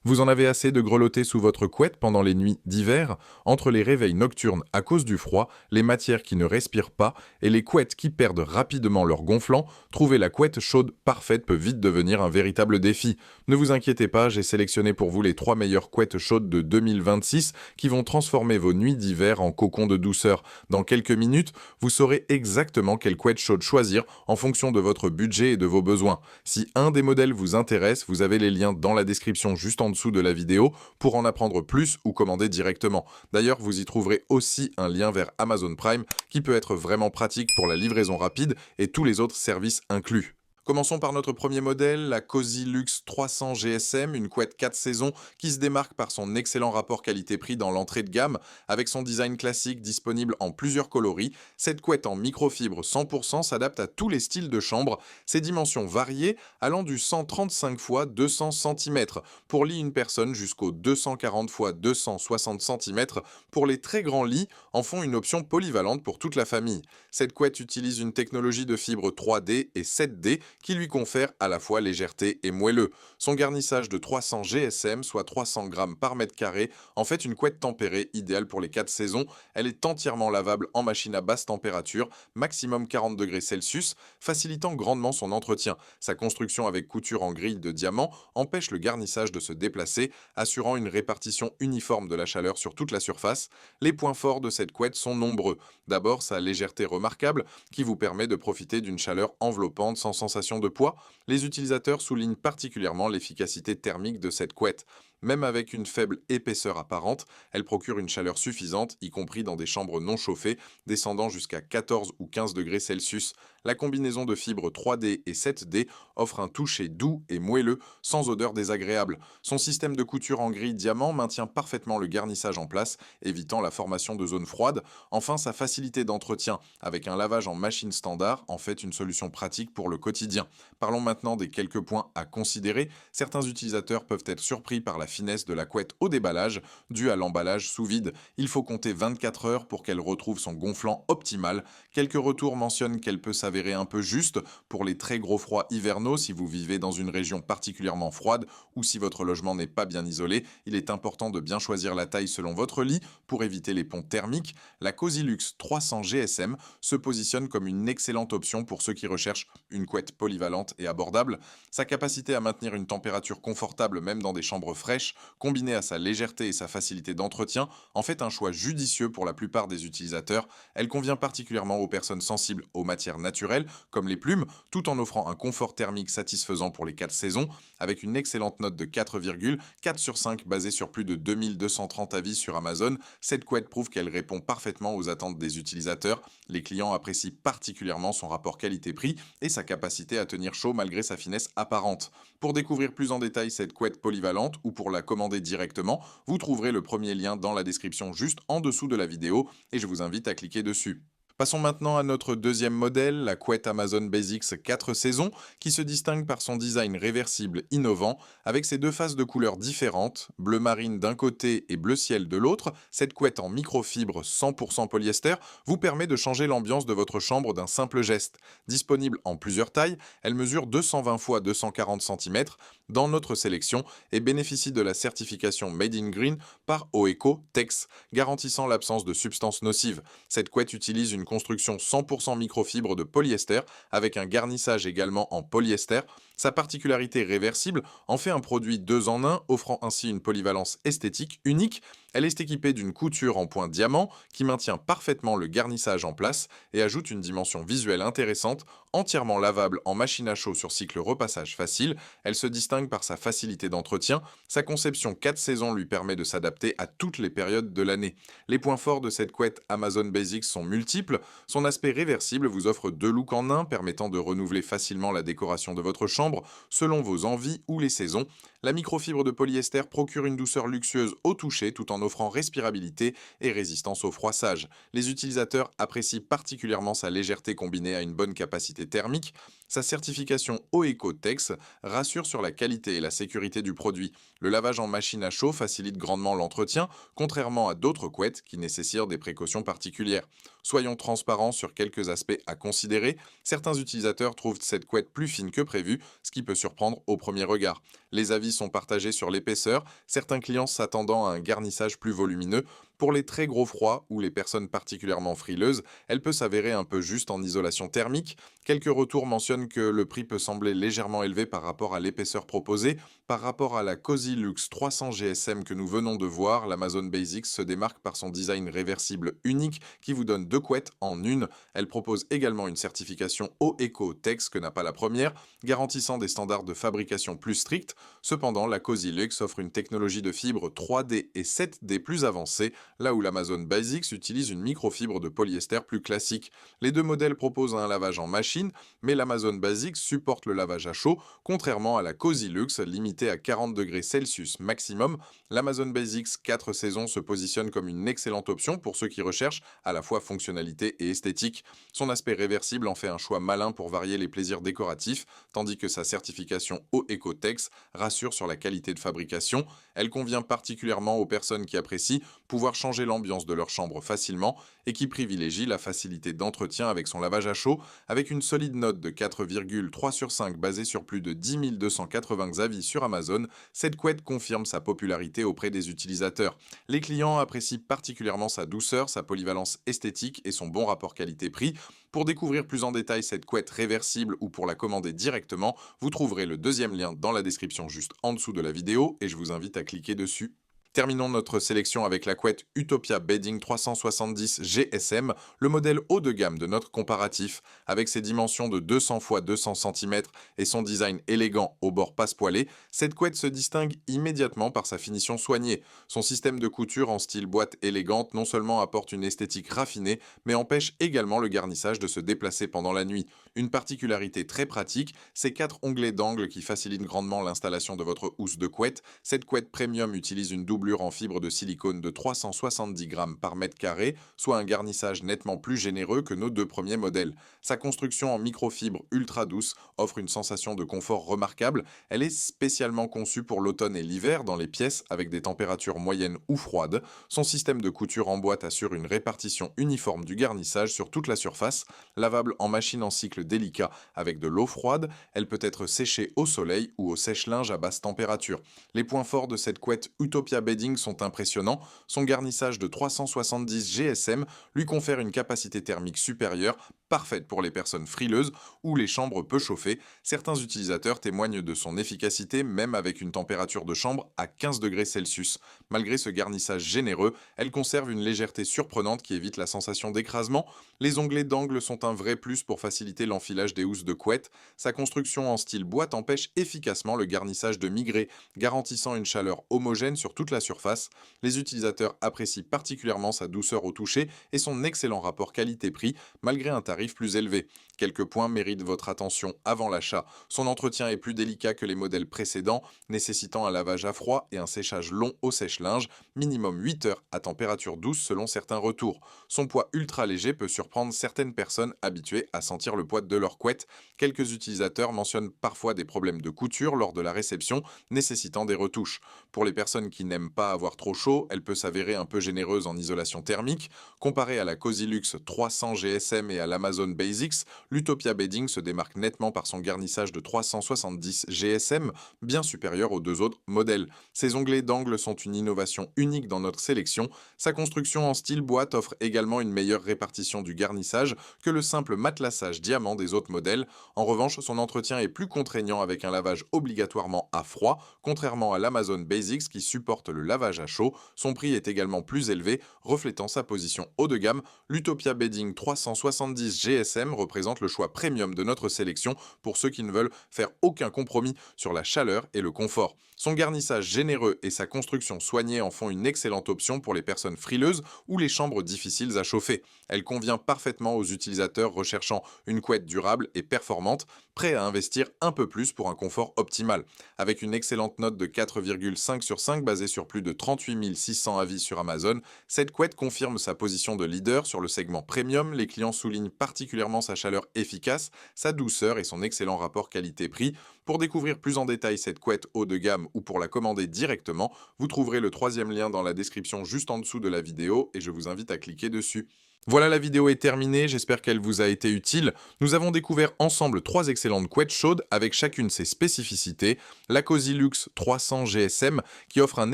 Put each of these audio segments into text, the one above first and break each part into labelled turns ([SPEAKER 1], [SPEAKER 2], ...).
[SPEAKER 1] Vous en avez assez de grelotter sous votre couette pendant les nuits d'hiver? Entre les réveils nocturnes à cause du froid, les matières qui ne respirent pas et les couettes qui perdent rapidement leur gonflant, trouver la couette chaude parfaite peut vite devenir un véritable défi. Ne vous inquiétez pas, j'ai sélectionné pour vous les 3 meilleures couettes chaudes de 2026 qui vont transformer vos nuits d'hiver en cocon de douceur. Dans quelques minutes, vous saurez exactement quelle couette chaude choisir en fonction de votre budget et de vos besoins. Si un des modèles vous intéresse, vous avez les liens dans la description juste en dessous de la vidéo pour en apprendre plus ou commander directement. D'ailleurs, vous y trouverez aussi un lien vers Amazon Prime qui peut être vraiment pratique pour la livraison rapide et tous les autres services inclus. Commençons par notre premier modèle, la Cozy Luxe 300 GSM, une couette 4 saisons qui se démarque par son excellent rapport qualité-prix dans l'entrée de gamme. Avec son design classique disponible en plusieurs coloris, cette couette en microfibre 100% s'adapte à tous les styles de chambre, ses dimensions variées allant du 135 x 200 cm pour lit une personne jusqu'au 240 x 260 cm pour les très grands lits en font une option polyvalente pour toute la famille. Cette couette utilise une technologie de fibre 3D et 7D qui lui confère à la fois légèreté et moelleux. Son garnissage de 300 GSM, soit 300 grammes par mètre carré, en fait une couette tempérée idéale pour les 4 saisons. Elle est entièrement lavable en machine à basse température, maximum 40 degrés Celsius, facilitant grandement son entretien. Sa construction avec couture en grille de diamant empêche le garnissage de se déplacer, assurant une répartition uniforme de la chaleur sur toute la surface. Les points forts de cette couette sont nombreux. D'abord, sa légèreté remarquable, qui vous permet de profiter d'une chaleur enveloppante sans sensation de poids. Les utilisateurs soulignent particulièrement l'efficacité thermique de cette couette. Même avec une faible épaisseur apparente, elle procure une chaleur suffisante, y compris dans des chambres non chauffées, descendant jusqu'à 14 ou 15 degrés Celsius. La combinaison de fibres 3D et 7D offre un toucher doux et moelleux, sans odeur désagréable. Son système de couture en grille diamant maintient parfaitement le garnissage en place, évitant la formation de zones froides. Enfin, sa facilité d'entretien, avec un lavage en machine standard, en fait une solution pratique pour le quotidien. Parlons maintenant des quelques points à considérer. Certains utilisateurs peuvent être surpris par la finesse de la couette au déballage, due à l'emballage sous vide. Il faut compter 24 heures pour qu'elle retrouve son gonflant optimal. Quelques retours mentionnent qu'elle peut s'avérer un peu juste pour les très gros froids hivernaux si vous vivez dans une région particulièrement froide ou si votre logement n'est pas bien isolé. Il est important de bien choisir la taille selon votre lit pour éviter les ponts thermiques. La Cozy Luxe 300 GSM se positionne comme une excellente option pour ceux qui recherchent une couette polyvalente et abordable. Sa capacité à maintenir une température confortable même dans des chambres fraîches, combinée à sa légèreté et sa facilité d'entretien, en fait un choix judicieux pour la plupart des utilisateurs. Elle convient particulièrement aux personnes sensibles aux matières naturelles, comme les plumes, tout en offrant un confort thermique satisfaisant pour les 4 saisons, avec une excellente note de 4,4 sur 5 basée sur plus de 2230 avis sur Amazon. Cette couette prouve qu'elle répond parfaitement aux attentes des utilisateurs. Les clients apprécient particulièrement son rapport qualité-prix et sa capacité à tenir chaud malgré sa finesse apparente. Pour découvrir plus en détail cette couette polyvalente ou pour la commander directement, vous trouverez le premier lien dans la description juste en dessous de la vidéo et je vous invite à cliquer dessus. Passons maintenant à notre deuxième modèle, la couette Amazon Basics 4 saisons, qui se distingue par son design réversible innovant. Avec ses deux faces de couleurs différentes, bleu marine d'un côté et bleu ciel de l'autre, cette couette en microfibre 100% polyester vous permet de changer l'ambiance de votre chambre d'un simple geste. Disponible en plusieurs tailles, elle mesure 220 x 240 cm dans notre sélection et bénéficie de la certification Made in Green par OECO Tex, garantissant l'absence de substances nocives. Cette couette utilise une construction 100% microfibre de polyester avec un garnissage également en polyester. Sa particularité réversible en fait un produit 2 en 1, offrant ainsi une polyvalence esthétique unique. Elle est équipée d'une couture en point diamant qui maintient parfaitement le garnissage en place et ajoute une dimension visuelle intéressante, entièrement lavable en machine à chaud sur cycle repassage facile. Elle se distingue par sa facilité d'entretien. Sa conception 4 saisons lui permet de s'adapter à toutes les périodes de l'année. Les points forts de cette couette Amazon Basics sont multiples. Son aspect réversible vous offre 2 looks en un, permettant de renouveler facilement la décoration de votre chambre selon vos envies ou les saisons. La microfibre de polyester procure une douceur luxueuse au toucher tout en offrant respirabilité et résistance au froissage. Les utilisateurs apprécient particulièrement sa légèreté combinée à une bonne capacité thermique. Sa certification OECO-TEX rassure sur la qualité et la sécurité du produit. Le lavage en machine à chaud facilite grandement l'entretien, contrairement à d'autres couettes qui nécessitent des précautions particulières. Soyons transparents sur quelques aspects à considérer. Certains utilisateurs trouvent cette couette plus fine que prévu, ce qui peut surprendre au premier regard. Les avis sont partagés sur l'épaisseur, certains clients s'attendant à un garnissage plus volumineux. Pour les très gros froids ou les personnes particulièrement frileuses, elle peut s'avérer un peu juste en isolation thermique. Quelques retours mentionnent que le prix peut sembler légèrement élevé par rapport à l'épaisseur proposée. Par rapport à la Cozy Luxe 300 GSM que nous venons de voir, l'Amazon Basics se démarque par son design réversible unique qui vous donne deux couettes en une. Elle propose également une certification OECO-TEX que n'a pas la première, garantissant des standards de fabrication plus stricts. Cependant, la Cozy Luxe offre une technologie de fibre 3D et 7D plus avancée, là où l'Amazon Basics utilise une microfibre de polyester plus classique. Les deux modèles proposent un lavage en machine, mais l'Amazon Basics supporte le lavage à chaud, contrairement à la Cozy Luxe limitée à 40 degrés Celsius maximum. L'Amazon Basics 4 saisons se positionne comme une excellente option pour ceux qui recherchent à la fois fonctionnalité et esthétique. Son aspect réversible en fait un choix malin pour varier les plaisirs décoratifs, tandis que sa certification OECO-TEX rassure sur la qualité de fabrication. Elle convient particulièrement aux personnes qui apprécient pouvoir changer l'ambiance de leur chambre facilement et qui privilégient la facilité d'entretien avec son lavage à chaud. Avec une solide note de 4,3 sur 5 basée sur plus de 10 280 avis sur Amazon, cette couette confirme sa popularité auprès des utilisateurs. Les clients apprécient particulièrement sa douceur, sa polyvalence esthétique et son bon rapport qualité-prix. Pour découvrir plus en détail cette couette réversible ou pour la commander directement, vous trouverez le deuxième lien dans la description juste en dessous de la vidéo et je vous invite à cliquer dessus. Terminons notre sélection avec la couette Utopia Bedding 370 GSM, le modèle haut de gamme de notre comparatif. Avec ses dimensions de 200 x 200 cm et son design élégant au bord passepoilé, cette couette se distingue immédiatement par sa finition soignée. Son système de couture en style boîte élégante non seulement apporte une esthétique raffinée, mais empêche également le garnissage de se déplacer pendant la nuit. Une particularité très pratique, ces 4 onglets d'angle qui facilitent grandement l'installation de votre housse de couette. Cette couette premium utilise une double en fibre de silicone de 370 grammes par mètre carré, soit un garnissage nettement plus généreux que nos deux premiers modèles. Sa construction en microfibre ultra douce offre une sensation de confort remarquable. Elle est spécialement conçue pour l'automne et l'hiver dans les pièces avec des températures moyennes ou froides. Son système de couture en boîte assure une répartition uniforme du garnissage sur toute la surface. Lavable en machine en cycle délicat avec de l'eau froide, elle peut être séchée au soleil ou au sèche-linge à basse température. Les points forts de cette couette Utopia Bedding sont impressionnants. Son garnissage de 370 GSM lui confère une capacité thermique supérieure, parfaite pour les personnes frileuses ou les chambres peu chauffées. Certains utilisateurs témoignent de son efficacité même avec une température de chambre à 15 degrés Celsius. Malgré ce garnissage généreux, elle conserve une légèreté surprenante qui évite la sensation d'écrasement. Les onglets d'angle sont un vrai plus pour faciliter l'enfilage des housses de couette. Sa construction en style boîte empêche efficacement le garnissage de migrer, garantissant une chaleur homogène sur toute la surface. Les utilisateurs apprécient particulièrement sa douceur au toucher et son excellent rapport qualité-prix malgré un tarif plus élevé. Quelques points méritent votre attention avant l'achat. Son entretien est plus délicat que les modèles précédents, nécessitant un lavage à froid et un séchage long au sèche-linge, minimum 8 heures à température douce selon certains retours. Son poids ultra léger peut surprendre certaines personnes habituées à sentir le poids de leur couette. Quelques utilisateurs mentionnent parfois des problèmes de couture lors de la réception, nécessitant des retouches. Pour les personnes qui n'aiment pas avoir trop chaud, elle peut s'avérer un peu généreuse en isolation thermique. Comparée à la Cozy Luxe 300 GSM et à l'Amazon Basics, l'Utopia Bedding se démarque nettement par son garnissage de 370 GSM, bien supérieur aux deux autres modèles. Ses onglets d'angle sont une innovation unique dans notre sélection. Sa construction en style boîte offre également une meilleure répartition du garnissage que le simple matelassage diamant des autres modèles. En revanche, son entretien est plus contraignant avec un lavage obligatoirement à froid, contrairement à l'Amazon Basics qui supporte le lavage à chaud. Son prix est également plus élevé, reflétant sa position haut de gamme. L'Utopia Bedding 370 GSM représente le choix premium de notre sélection pour ceux qui ne veulent faire aucun compromis sur la chaleur et le confort. Son garnissage généreux et sa construction soignée en font une excellente option pour les personnes frileuses ou les chambres difficiles à chauffer. Elle convient parfaitement aux utilisateurs recherchant une couette durable et performante, prêts à investir un peu plus pour un confort optimal. Avec une excellente note de 4,5 sur 5 basée sur plus de 38 600 avis sur Amazon, cette couette confirme sa position de leader sur le segment premium. Les clients soulignent particulièrement sa chaleur efficace, sa douceur et son excellent rapport qualité-prix. Pour découvrir plus en détail cette couette haut de gamme ou pour la commander directement, vous trouverez le troisième lien dans la description juste en dessous de la vidéo et je vous invite à cliquer dessus. Voilà, la vidéo est terminée, j'espère qu'elle vous a été utile. Nous avons découvert ensemble 3 excellentes couettes chaudes avec chacune ses spécificités. La Cosilux 300 GSM qui offre un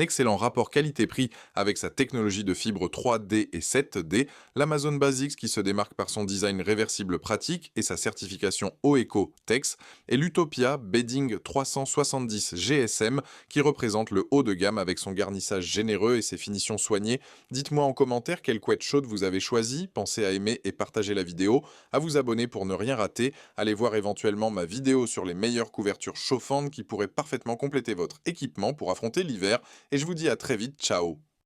[SPEAKER 1] excellent rapport qualité-prix avec sa technologie de fibre 3D et 7D. L'Amazon Basics qui se démarque par son design réversible pratique et sa certification OECO TEX. Et l'Utopia Bedding 370 GSM qui représente le haut de gamme avec son garnissage généreux et ses finitions soignées. Dites-moi en commentaire quelle couette chaude vous avez choisie. Pensez à aimer et partager la vidéo, à vous abonner pour ne rien rater, allez voir éventuellement ma vidéo sur les meilleures couvertures chauffantes qui pourraient parfaitement compléter votre équipement pour affronter l'hiver, et je vous dis à très vite, ciao!